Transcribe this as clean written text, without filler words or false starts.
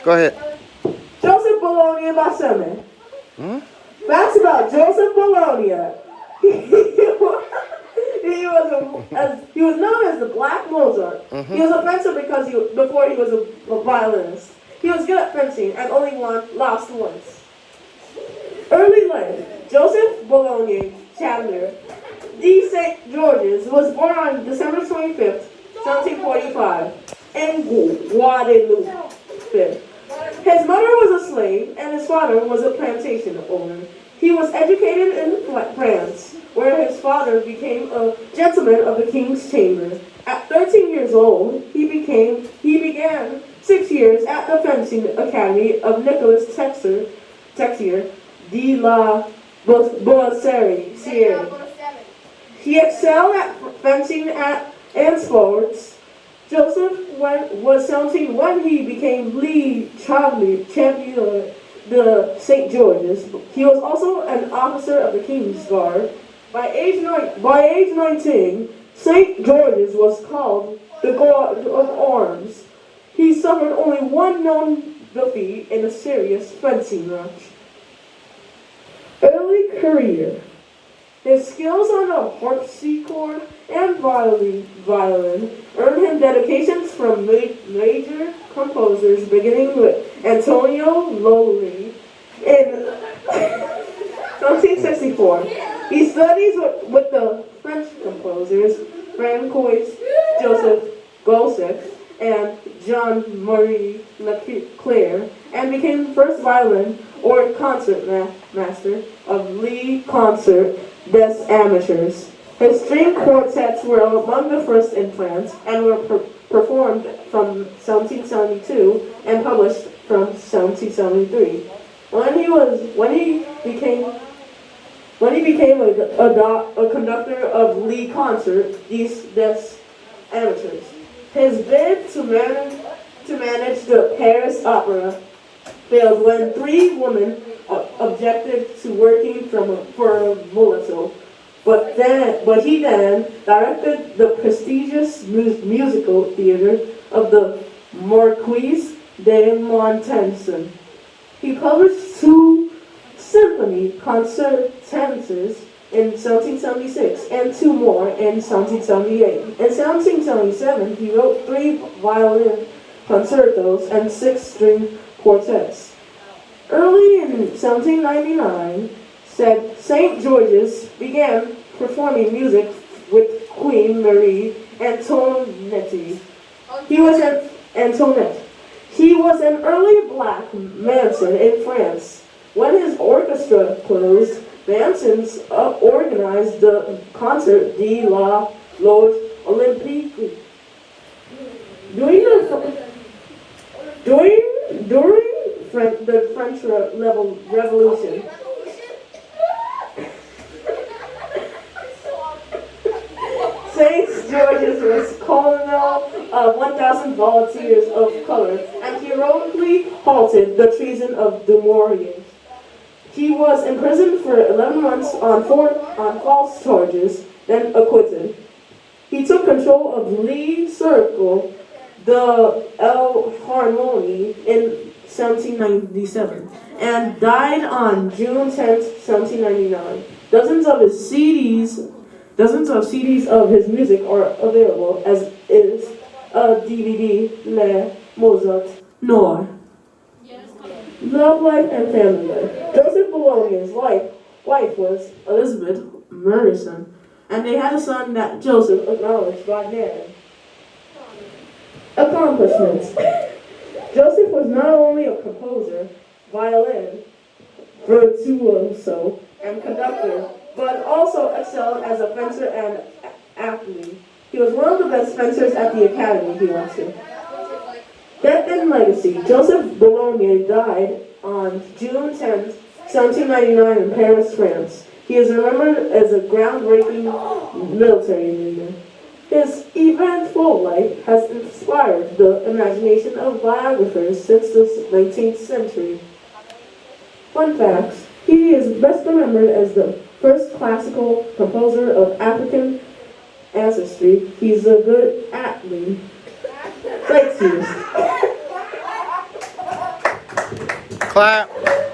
Go ahead. Joseph Bologne Baseme. Hmm? Facts about Joseph Bologna. He was known as the Black Mozart. He was a fencer because before he was a violinist. He was good at fencing and only lost once. Early life. Joseph Bologna Chandler D. St. George's was born on December 25th, 1745 in Guadeloupe. His mother was a slave and his father was a plantation owner. He was educated in France, where his father became a gentleman of the king's chamber. At 13 years old, he began 6 years at the fencing academy of Nicolas Texier de la Boissière. He excelled at fencing and sports. Joseph was 17 when he became lead champion the St. George's. He was also an officer of the King's Guard. By age 19, St. George's was called the God of Arms. He suffered only one known defeat in a serious fencing match. Early career. His skills on the harpsichord and violin earned him dedications from major composers, beginning with Antonio Lolli in 1764. He studies with the French composers Francois Joseph Joseph and Jean-Marie Leclerc, and became first violin or concert master of Lee Concert des Amateurs. His string quartets were among the first in France and were performed from 1772 and published from 1773. When he became a conductor of Lee Concert des Amateurs, his bid to manage the Paris Opera failed when 3 women objected to working for a mulatto. But he then directed the prestigious musical theater of the Marquis de Montesson. He published 2 symphony concertances in 1776 and 2 more in 1778. In 1777, he wrote 3 violin concertos and 6 string quartets. Early in 1799, St. George's began performing music with Queen Marie Antoinette. He was an early black Manson in France. When his orchestra closed, Manson's organized the Concert de la Loge Olympique. During the French Revolution, St. George's was colonel of 1,000 volunteers of color and heroically halted the treason of Dumouriez. He was imprisoned for 11 months on false charges, then acquitted. He took control of Lee Circle, the El Harmonie, in 1797, and died on June 10, 1799. Dozens of CDs of his music are available, as is a DVD, Le Mozart Noir. Love life and family life. Joseph Bologna's wife was Elizabeth Murison, and they had a son that Joseph acknowledged by marrying. Accomplishments. Joseph was not only a composer, violin virtuoso, and conductor, but also excelled as a fencer and athlete. He was one of the best fencers at the academy he went to. Death and legacy. Joseph Bologna died on June 10, 1799 in Paris, France. He is remembered as a groundbreaking military leader. His eventful life has inspired the imagination of biographers since the 19th century. Fun facts. He is best remembered as the first classical composer of African ancestry. He's a good athlete. Sightseers. Clap.